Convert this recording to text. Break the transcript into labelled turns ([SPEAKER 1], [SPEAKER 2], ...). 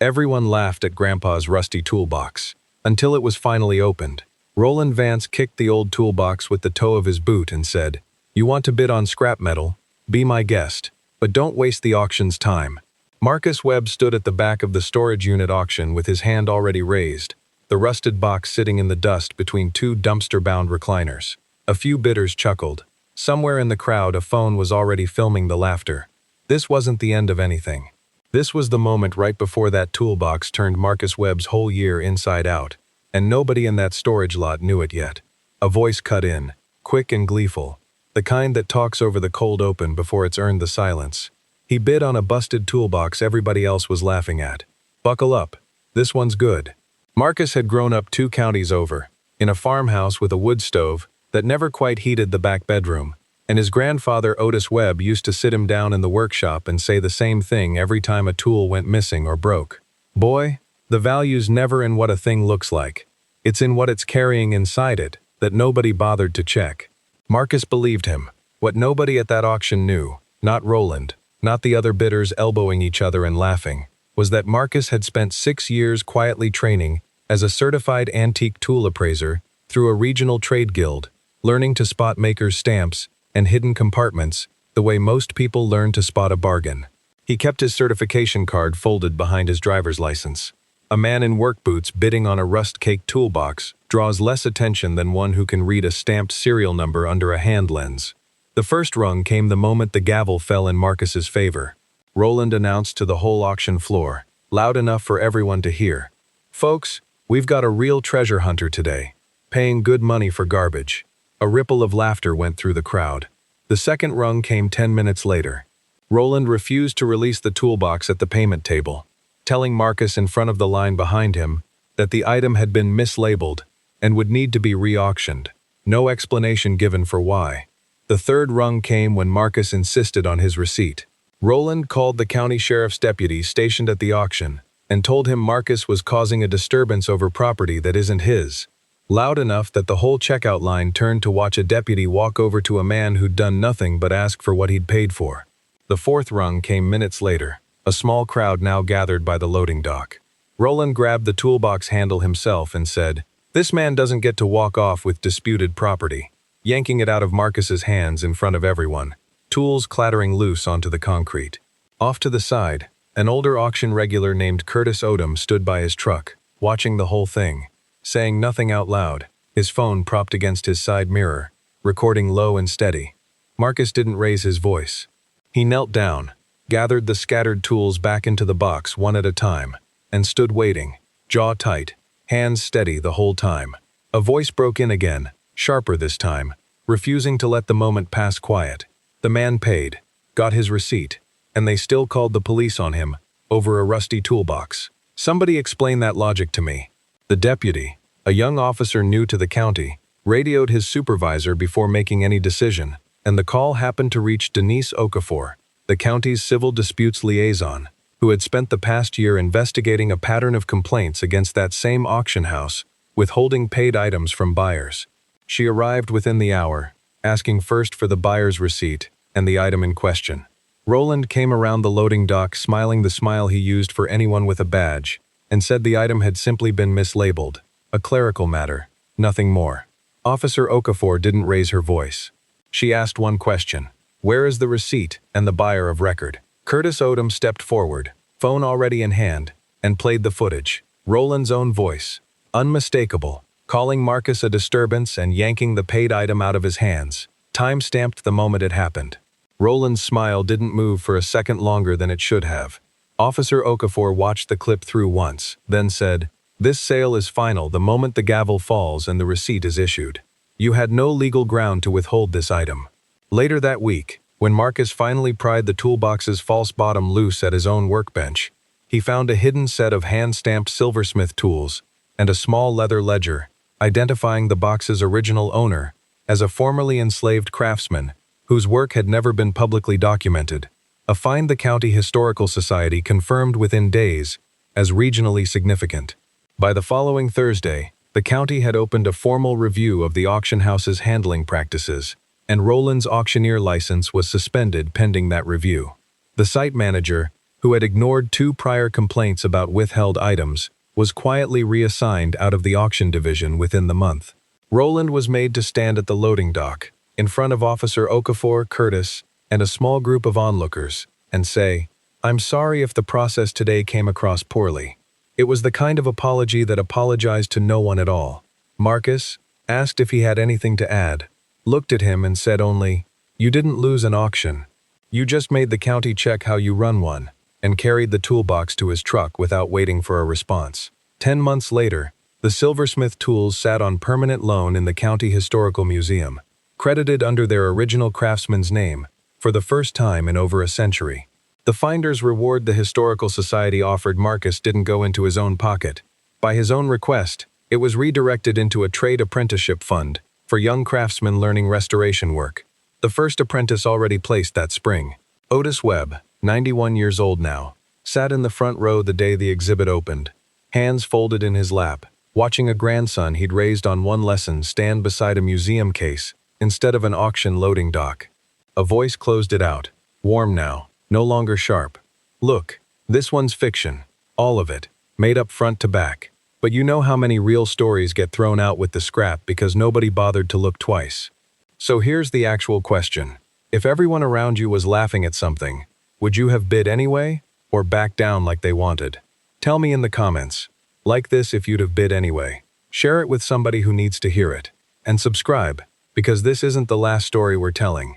[SPEAKER 1] Everyone laughed at Grandpa's rusty toolbox, until it was finally opened. Roland Vance kicked the old toolbox with the toe of his boot and said, "You want to bid on scrap metal? Be my guest, but don't waste the auction's time." Marcus Webb stood at the back of the storage unit auction with his hand already raised, the rusted box sitting in the dust between two dumpster-bound recliners. A few bidders chuckled. Somewhere in the crowd, a phone was already filming the laughter. This wasn't the end of anything. This was the moment right before that toolbox turned Marcus Webb's whole year inside out, and nobody in that storage lot knew it yet. A voice cut in, quick and gleeful, the kind that talks over the cold open before it's earned the silence. He bid on a busted toolbox everybody else was laughing at. "Buckle up. This one's good." Marcus had grown up 2 counties over, in a farmhouse with a wood stove that never quite heated the back bedroom, and his grandfather Otis Webb used to sit him down in the workshop and say the same thing every time a tool went missing or broke. "Boy, the value's never in what a thing looks like. It's in what it's carrying inside it that nobody bothered to check." Marcus believed him. What nobody at that auction knew, not Roland, not the other bidders elbowing each other and laughing, was that Marcus had spent 6 years quietly training as a certified antique tool appraiser through a regional trade guild, learning to spot makers' stamps and hidden compartments the way most people learn to spot a bargain. He kept his certification card folded behind his driver's license. A man in work boots bidding on a rust-caked toolbox draws less attention than one who can read a stamped serial number under a hand lens. The first rung came the moment the gavel fell in Marcus's favor. Roland announced to the whole auction floor, loud enough for everyone to hear, "Folks, we've got a real treasure hunter today, paying good money for garbage." A ripple of laughter went through the crowd. The second rung came 10 minutes later. Roland refused to release the toolbox at the payment table, telling Marcus in front of the line behind him that the item had been mislabeled and would need to be re-auctioned. No explanation given for why. The third rung came when Marcus insisted on his receipt. Roland called the county sheriff's deputy stationed at the auction and told him Marcus was causing a disturbance over property that isn't his. Loud enough that the whole checkout line turned to watch a deputy walk over to a man who'd done nothing but ask for what he'd paid for. The fourth rung came minutes later, a small crowd now gathered by the loading dock. Roland grabbed the toolbox handle himself and said, "This man doesn't get to walk off with disputed property," yanking it out of Marcus's hands in front of everyone, tools clattering loose onto the concrete. Off to the side, an older auction regular named Curtis Odom stood by his truck, watching the whole thing, saying nothing out loud, his phone propped against his side mirror, recording low and steady. Marcus didn't raise his voice. He knelt down, gathered the scattered tools back into the box one at a time, and stood waiting, jaw tight, hands steady the whole time. A voice broke in again, sharper this time, refusing to let the moment pass quiet. The man paid, got his receipt, and they still called the police on him, over a rusty toolbox. "Somebody explain that logic to me." The deputy, a young officer new to the county, radioed his supervisor before making any decision, and the call happened to reach Denise Okafor, the county's civil disputes liaison, who had spent the past year investigating a pattern of complaints against that same auction house, withholding paid items from buyers. She arrived within the hour, asking first for the buyer's receipt and the item in question. Roland came around the loading dock smiling the smile he used for anyone with a badge, and said the item had simply been mislabeled, a clerical matter, nothing more. Officer Okafor didn't raise her voice. She asked one question, "Where is the receipt and the buyer of record?" Curtis Odom stepped forward, phone already in hand, and played the footage. Roland's own voice, unmistakable, calling Marcus a disturbance and yanking the paid item out of his hands, time-stamped the moment it happened. Roland's smile didn't move for a second longer than it should have. Officer Okafor watched the clip through once, then said, "This sale is final the moment the gavel falls and the receipt is issued. You had no legal ground to withhold this item." Later that week, when Marcus finally pried the toolbox's false bottom loose at his own workbench, he found a hidden set of hand-stamped silversmith tools and a small leather ledger, identifying the box's original owner as a formerly enslaved craftsman whose work had never been publicly documented, a find the County Historical Society confirmed within days as regionally significant. By the following Thursday, the county had opened a formal review of the auction house's handling practices, and Roland's auctioneer license was suspended pending that review. The site manager, who had ignored 2 prior complaints about withheld items, was quietly reassigned out of the auction division within the month. Roland was made to stand at the loading dock, in front of Officer Okafor, Curtis, and a small group of onlookers, and say, "I'm sorry if the process today came across poorly." It was the kind of apology that apologized to no one at all. Marcus, asked if he had anything to add, looked at him and said only, "You didn't lose an auction. You just made the county check how you run one," and carried the toolbox to his truck without waiting for a response. 10 months later, the silversmith tools sat on permanent loan in the County Historical Museum, credited under their original craftsman's name, for the first time in over a century. The finder's reward the Historical Society offered Marcus didn't go into his own pocket. By his own request, it was redirected into a trade apprenticeship fund for young craftsmen learning restoration work. The first apprentice already placed that spring. Otis Webb, 91 years old now, sat in the front row the day the exhibit opened, hands folded in his lap, watching a grandson he'd raised on one lesson stand beside a museum case instead of an auction loading dock. A voice closed it out, warm now, no longer sharp. "Look, this one's fiction. All of it, made up front to back. But you know how many real stories get thrown out with the scrap because nobody bothered to look twice. So here's the actual question. If everyone around you was laughing at something, would you have bid anyway, or backed down like they wanted? Tell me in the comments. Like this if you'd have bid anyway. Share it with somebody who needs to hear it. And subscribe, because this isn't the last story we're telling.